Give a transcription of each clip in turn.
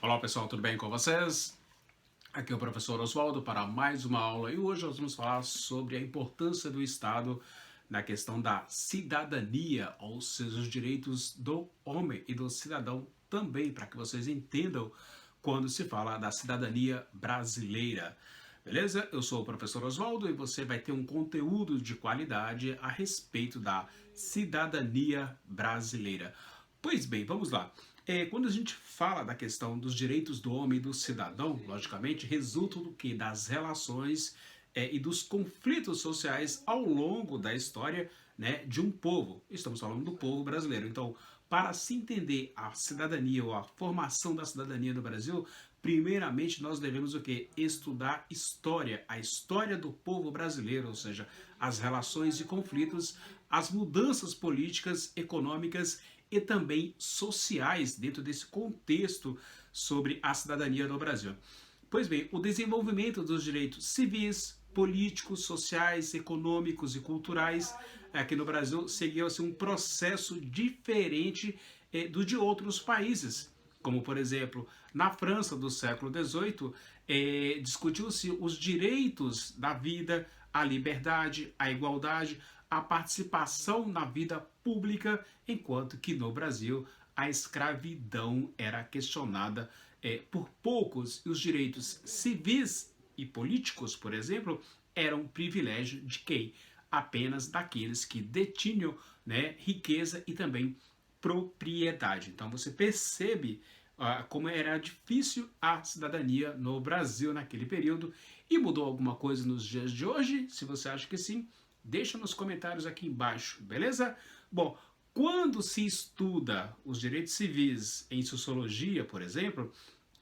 Olá pessoal, tudo bem com vocês? Aqui é o professor Oswaldo para mais uma aula e hoje nós vamos falar sobre a importância do Estado na questão da cidadania, ou seja, os direitos do homem e do cidadão também, para que vocês entendam quando se fala da cidadania brasileira. Beleza? Eu sou o professor Oswaldo e você vai ter um conteúdo de qualidade a respeito da cidadania brasileira. Pois bem, vamos lá. Quando a gente fala da questão dos direitos do homem e do cidadão, logicamente, resulta do que? Das relações e dos conflitos sociais ao longo da história, né, de um povo. Estamos falando do povo brasileiro. Então, para se entender a cidadania ou a formação da cidadania no Brasil, primeiramente nós devemos o quê? Estudar história, a história do povo brasileiro, ou seja, as relações e conflitos, as mudanças políticas, econômicas e também sociais dentro desse contexto sobre a cidadania no Brasil. Pois bem, o desenvolvimento dos direitos civis, políticos, sociais, econômicos e culturais aqui no Brasil seguiu-se um processo diferente do de outros países, como por exemplo na França do século XVIII, discutiu-se os direitos da vida, a liberdade, a igualdade, a participação na vida pública, enquanto que no Brasil a escravidão era questionada por poucos e os direitos civis e políticos, por exemplo, eram um privilégio de quem? Apenas daqueles que detinham, né, riqueza e também propriedade. Então você percebe como era difícil a cidadania no Brasil naquele período e mudou alguma coisa nos dias de hoje? Se você acha que sim, deixa nos comentários aqui embaixo, beleza? Bom, quando se estuda os direitos civis em sociologia, por exemplo,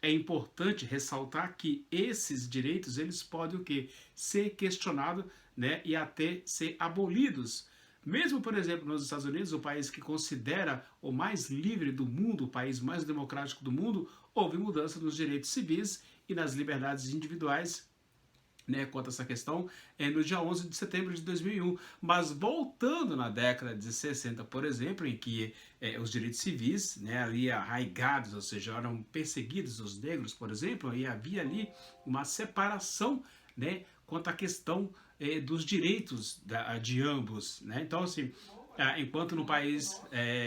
é importante ressaltar que esses direitos eles podem o quê? Ser questionados, né, e até ser abolidos. Mesmo, por exemplo, nos Estados Unidos, o país que considera o mais livre do mundo, o país mais democrático do mundo, houve mudança nos direitos civis e nas liberdades individuais, né, quanto a essa questão, no dia 11 de setembro de 2001. Mas voltando na década de 60, por exemplo, em que os direitos civis, né, ali arraigados, ou seja, eram perseguidos os negros, por exemplo, e havia ali uma separação, né, quanto à questão dos direitos de ambos. Né? Então, assim, enquanto no país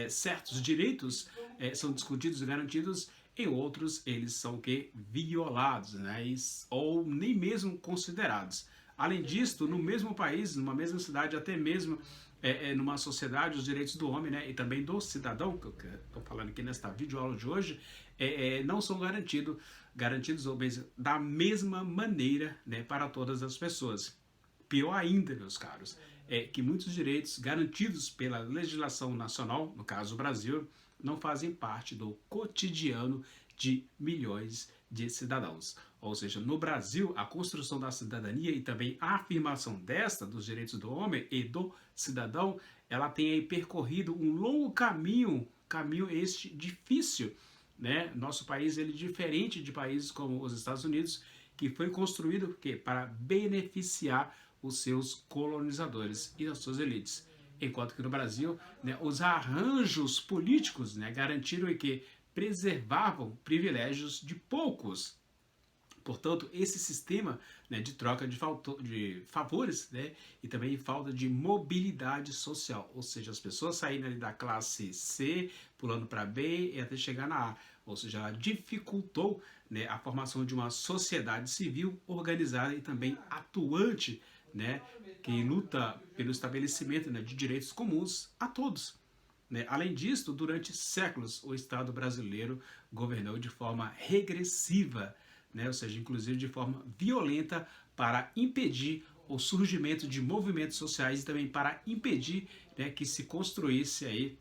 certos direitos são discutidos e garantidos, em outros eles são que violados, né? Ou nem mesmo considerados. Além disso, no mesmo país, numa mesma cidade, até mesmo numa sociedade, os direitos do homem, né, e também do cidadão, que eu estou falando aqui nesta videoaula de hoje, não são garantidos ou mesmo, da mesma maneira, né, para todas as pessoas. Pior ainda, meus caros, é que muitos direitos garantidos pela legislação nacional, no caso o Brasil, não fazem parte do cotidiano de milhões de cidadãos. Ou seja, no Brasil, a construção da cidadania e também a afirmação desta, dos direitos do homem e do cidadão, ela tem aí percorrido um longo caminho este difícil. Né? Nosso país ele é diferente de países como os Estados Unidos, que foi construído para beneficiar os seus colonizadores e as suas elites. Enquanto que no Brasil, né, os arranjos políticos, né, garantiram que preservavam privilégios de poucos. Portanto, esse sistema, né, de troca de favores, né, e também falta de mobilidade social, ou seja, as pessoas saírem ali da classe C, pulando para B e até chegar na A, ou seja, ela dificultou, né, a formação de uma sociedade civil organizada e também atuante, né, que luta pelo estabelecimento, né, de direitos comuns a todos. Né? Além disso, durante séculos, o Estado brasileiro governou de forma regressiva, né? Ou seja, inclusive de forma violenta, para impedir o surgimento de movimentos sociais e também para impedir, né, que se construísse aí,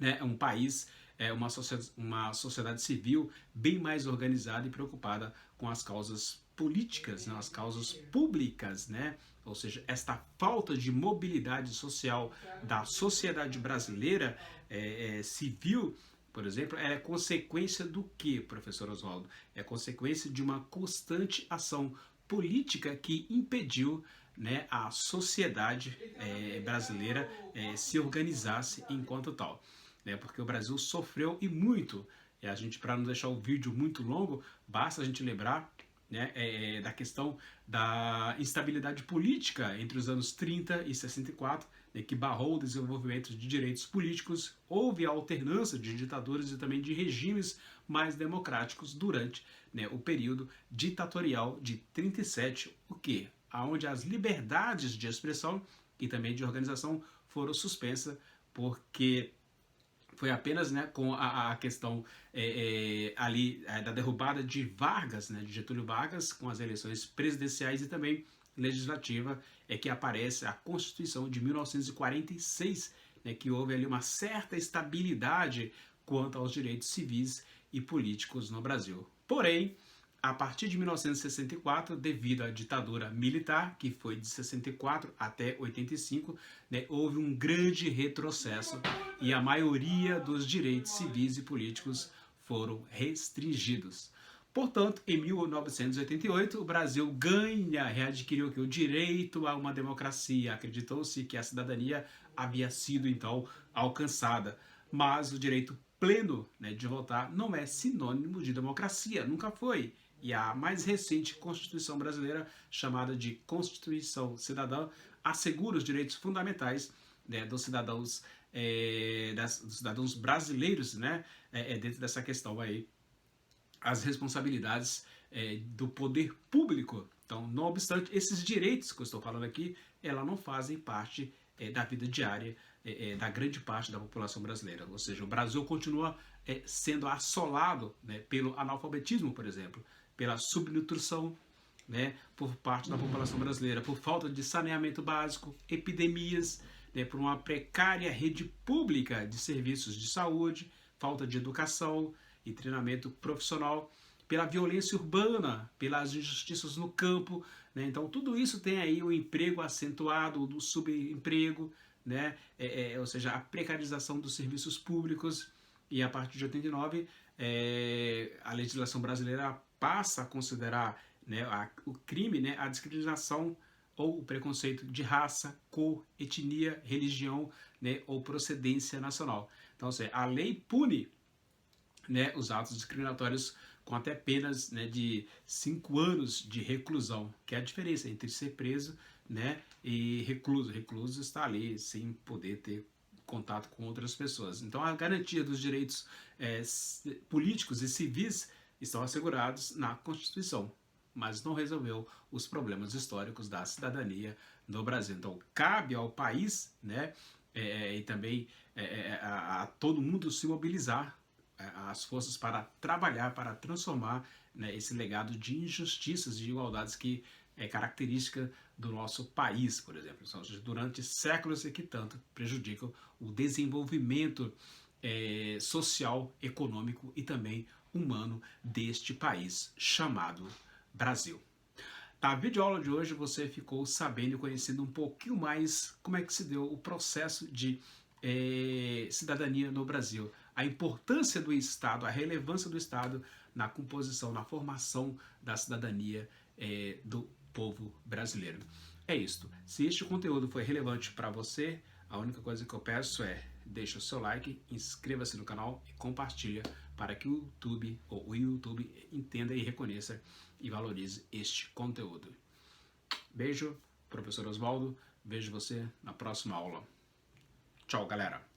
né, um país, uma sociedade civil bem mais organizada e preocupada com as causas políticas, né, as causas públicas, né? Ou seja, esta falta de mobilidade social da sociedade brasileira civil, por exemplo, é consequência do que, professor Oswaldo? É consequência de uma constante ação política que impediu, né, a sociedade brasileira se organizasse enquanto tal. Né, porque o Brasil sofreu e muito E a gente, para não deixar o vídeo muito longo, basta a gente lembrar, né, da questão da instabilidade política entre os anos 30 e 64, né, que barrou o desenvolvimento de direitos políticos. Houve a alternância de ditaduras e também de regimes mais democráticos durante, né, o período ditatorial de 37, o que? Onde as liberdades de expressão e também de organização foram suspensas, porque foi apenas, né, com a questão ali da derrubada de Vargas, né, de Getúlio Vargas, com as eleições presidenciais e também legislativa, que aparece a Constituição de 1946, né, que houve ali uma certa estabilidade quanto aos direitos civis e políticos no Brasil. Porém, a partir de 1964, devido à ditadura militar, que foi de 64 até 85, né, houve um grande retrocesso e a maioria dos direitos civis e políticos foram restringidos. Portanto, em 1988, o Brasil readquiriu o direito a uma democracia. Acreditou-se que a cidadania havia sido, então, alcançada. Mas o direito pleno, né, de votar não é sinônimo de democracia, nunca foi. E a mais recente Constituição brasileira, chamada de Constituição Cidadã, assegura os direitos fundamentais, né, dos cidadãos, dos cidadãos brasileiros, né, dentro dessa questão aí, as responsabilidades do poder público. Então, não obstante esses direitos que eu estou falando aqui, elas não fazem parte da vida diária da grande parte da população brasileira. Ou seja, o Brasil continua sendo assolado, né, pelo analfabetismo, por exemplo, pela subnutrição, né, por parte da população brasileira, por falta de saneamento básico, epidemias, né, por uma precária rede pública de serviços de saúde, falta de educação e treinamento profissional, pela violência urbana, pelas injustiças no campo, né? Então tudo isso tem aí o emprego acentuado, do subemprego, né? Ou seja, a precarização dos serviços públicos. E a partir de 89, a legislação brasileira passa a considerar, né, o crime, né, a discriminação ou o preconceito de raça, cor, etnia, religião, né, ou procedência nacional. Então, a lei pune, né, os atos discriminatórios com até penas, né, de 5 anos de reclusão, que é a diferença entre ser preso, né, e recluso. Recluso está ali sem poder ter contato com outras pessoas. Então, a garantia dos direitos políticos e civis estão assegurados na Constituição, mas não resolveu os problemas históricos da cidadania no Brasil. Então, cabe ao país, né, e também a todo mundo se mobilizar, as forças, para trabalhar, para transformar, né, esse legado de injustiças e de igualdades que é característica do nosso país, por exemplo. São durante séculos e que tanto prejudicam o desenvolvimento social, econômico e também humano deste país chamado Brasil. Na videoaula de hoje você ficou sabendo e conhecendo um pouquinho mais como é que se deu o processo de cidadania no Brasil, a importância do Estado, a relevância do Estado na composição, na formação da cidadania do povo brasileiro. É isto. Se este conteúdo foi relevante para você, a única coisa que eu peço é deixa o seu like, inscreva-se no canal e compartilha para que o YouTube entenda e reconheça e valorize este conteúdo. Beijo, professor Oswaldo. Vejo você na próxima aula. Tchau, galera.